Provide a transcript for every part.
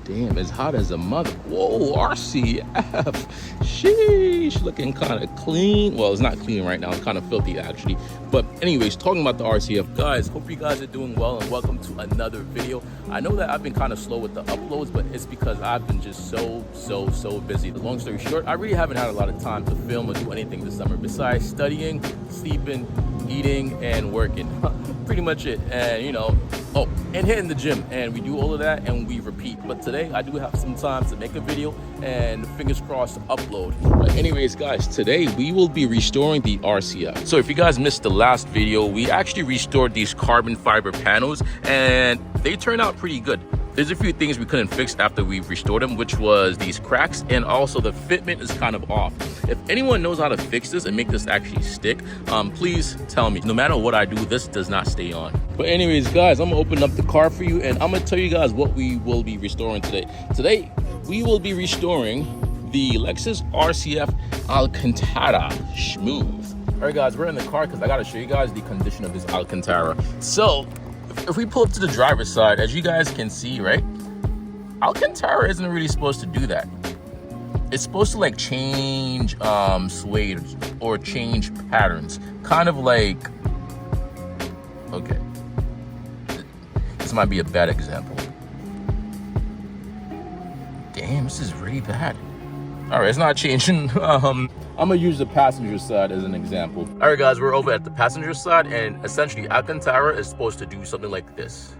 Damn, it's hot as a mother. Whoa, RCF. Sheesh, looking kind of clean. Well, it's not clean right now. It's kind of filthy, actually. But anyways, talking about the RCF, guys, hope you guys are doing well and welcome to another video. I know that I've been kind of slow with the uploads, but it's because I've been just so busy. Long story short, I really haven't had a lot of time to film or do anything this summer besides studying, sleeping, eating, and working. Pretty much it. And, you know, oh, and hitting the gym, and we do all of that and we repeat. But today I do have some time to make a video and fingers crossed upload. But anyways, guys, today we will be restoring the RCF. So if you guys missed the last video, we actually restored these carbon fiber panels and they turned out pretty good. There's a few things we couldn't fix after we restored them, which was these cracks, and also the fitment is kind of off. If anyone knows how to fix this and make this actually stick, please tell me. No matter what I do, this does not stay on. But anyways, guys, I'm gonna open up the car for you and I'm gonna tell you guys what we will be restoring today. Today, we will be restoring the Lexus RCF Alcantara Smooth. All right, guys, we're in the car because I gotta show you guys the condition of this Alcantara. So, if we pull up to the driver's side, as you guys can see, right, Alcantara isn't really supposed to do that. It's supposed to like change suede or change patterns, kind of like, okay, this might be a bad example. Damn, this is really bad. All right, it's not changing. I'm gonna use the passenger side as an example. All right, guys, we're over at the passenger side, and essentially Alcantara is supposed to do something like this.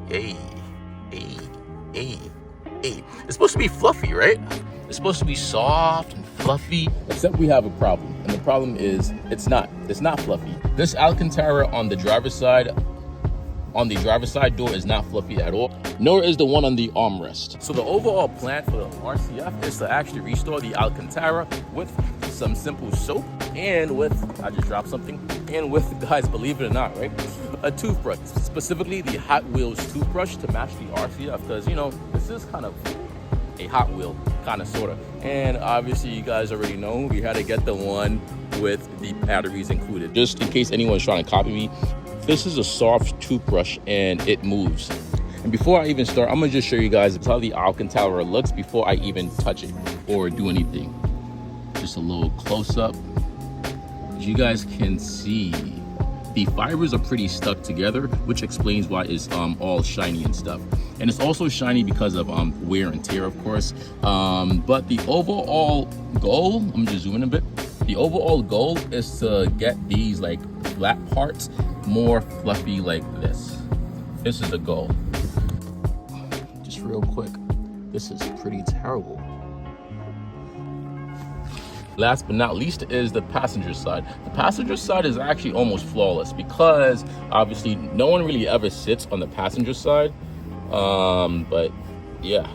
Hey. It's supposed to be fluffy, right? It's supposed to be soft and fluffy, except we have a problem, and the problem is it's not fluffy. This Alcantara on the driver's side door is not fluffy at all, nor is the one on the armrest. So the overall plan for the RCF is to actually restore the Alcantara with some simple soap and with, I just dropped something, and with, guys, believe it or not, right, a toothbrush, specifically the Hot Wheels toothbrush to match the RCF, because, you know, this is kind of a Hot Wheel, kind of, sort of. And obviously you guys already know we had to get the one with the batteries included. Just in case anyone's trying to copy me, this is a soft toothbrush and it moves. And before I even start, I'm gonna just show you guys how the Alcantara looks before I even touch it or do anything. Just a little close up. As you guys can see, the fibers are pretty stuck together, which explains why it's all shiny and stuff. And it's also shiny because of wear and tear, of course. But the overall goal, I'm just zooming a bit. The overall goal is to get these like flat parts more fluffy like this. This is the goal. Just real quick, this is pretty terrible. Last but not least is the passenger side. The passenger side is actually almost flawless because obviously no one really ever sits on the passenger side. But yeah,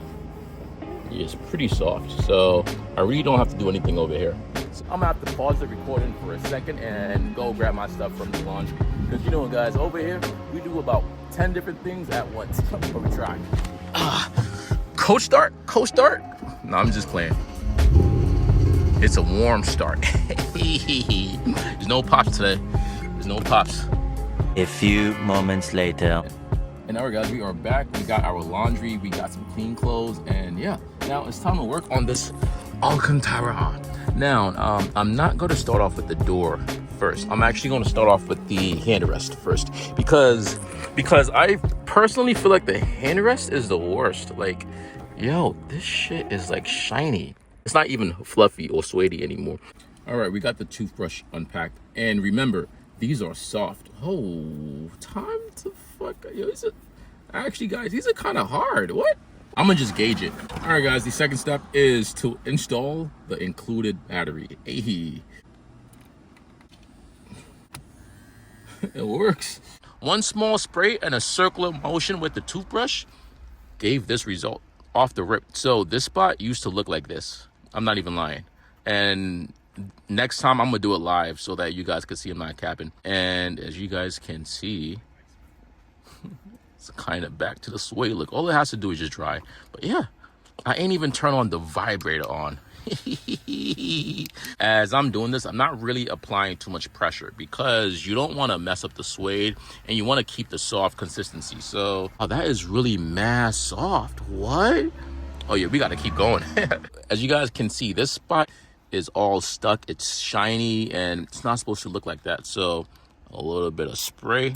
it's pretty soft. So I really don't have to do anything over here. So I'm gonna have to pause the recording for a second and go grab my stuff from the laundry. Because you know what, guys, over here, we do about 10 different things at once. But we try. Coach start? No, I'm just playing. It's a warm start. There's no pops today. There's no pops. A few moments later. And all right, guys, we are back. We got our laundry. We got some clean clothes. And yeah, now it's time to work on this Alcantara. Now, I'm not going to start off with the door first. I'm actually going to start off with the handrest first. Because I personally feel like the handrest is the worst. Like, yo, this shit is like shiny. It's not even fluffy or suede anymore. All right, we got the toothbrush unpacked. And remember, these are soft. Oh, time to fuck. Yo, actually, guys, these are kind of hard. What? I'm gonna just gauge it. All right, guys, the second step is to install the included battery. Hey. It works. One small spray and a circular motion with the toothbrush gave this result off the rip. So this spot used to look like this. I'm not even lying. And next time I'm gonna do it live so that you guys can see I'm not capping. And as you guys can see, it's kind of back to the suede look. All it has to do is just dry. But yeah, I ain't even turn on the vibrator on. As I'm doing this, I'm not really applying too much pressure because you don't want to mess up the suede and you want to keep the soft consistency. So, oh, that is really mad soft. What? Oh yeah, we got to keep going. As you guys can see, this spot is all stuck. It's shiny and it's not supposed to look like that. So a little bit of spray.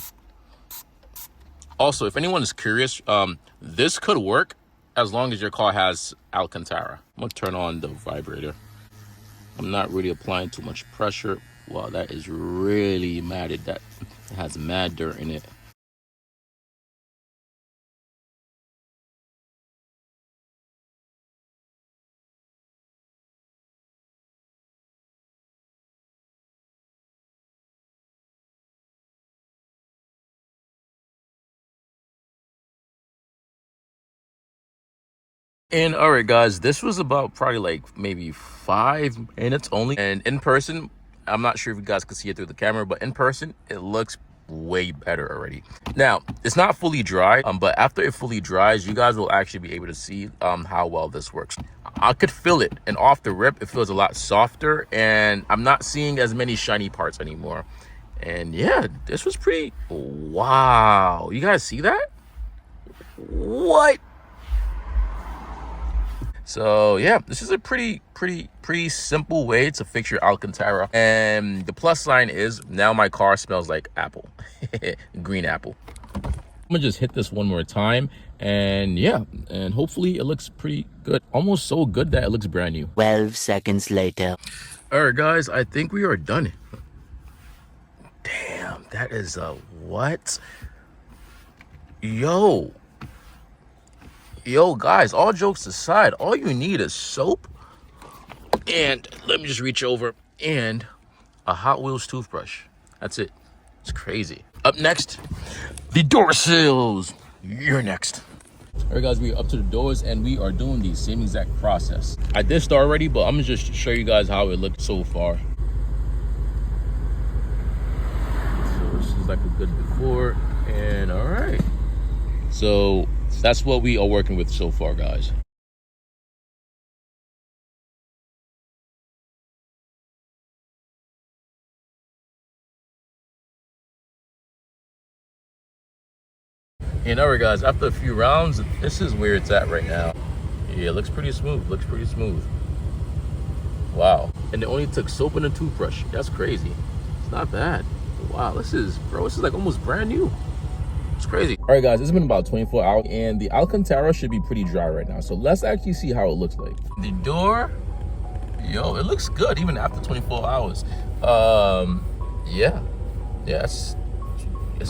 Also, if anyone is curious, this could work as long as your car has Alcantara. I'm gonna turn on the vibrator. I'm not really applying too much pressure. Wow, that is really matted. That has mad dirt in it. And all right, guys, this was about probably like maybe 5 minutes only. And in person, I'm not sure if you guys can see it through the camera, but in person, it looks way better already. Now, it's not fully dry, but after it fully dries, you guys will actually be able to see how well this works. I could feel it, and off the rip, it feels a lot softer, and I'm not seeing as many shiny parts anymore. And yeah, this was pretty, wow. You guys see that? What? So yeah, this is a pretty simple way to fix your Alcantara. And the plus sign is now my car smells like apple. Green apple. I'm gonna just hit this one more time, and yeah, and hopefully it looks pretty good. Almost so good that it looks brand new. 12 seconds later. All right, guys, I think we are done. Damn, that is a what? Yo, guys, all jokes aside, all you need is soap, and let me just reach over, and a Hot Wheels toothbrush. That's it. It's crazy. Up next, the door sills. You're next. All right, guys, we're up to the doors, and we are doing the same exact process. I did start already, but I'm gonna just show you guys how it looks so far. So this is like a good before, and all right. So that's what we are working with so far, guys. And all right, guys, after a few rounds, this is where it's at right now. Yeah, it looks pretty smooth. Looks pretty smooth. Wow. And it only took soap and a toothbrush. That's crazy. It's not bad. Wow, this is like almost brand new. It's crazy. All right, guys, it's been about 24 hours, and the Alcantara should be pretty dry right now. So let's actually see how it looks like. The door, yo, it looks good even after 24 hours. Yeah, it's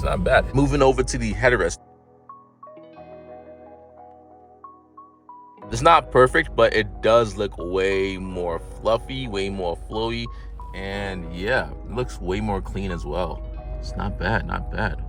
not bad. Moving over to the headrest. It's not perfect, but it does look way more fluffy, way more flowy, and yeah, it looks way more clean as well. It's not bad, not bad.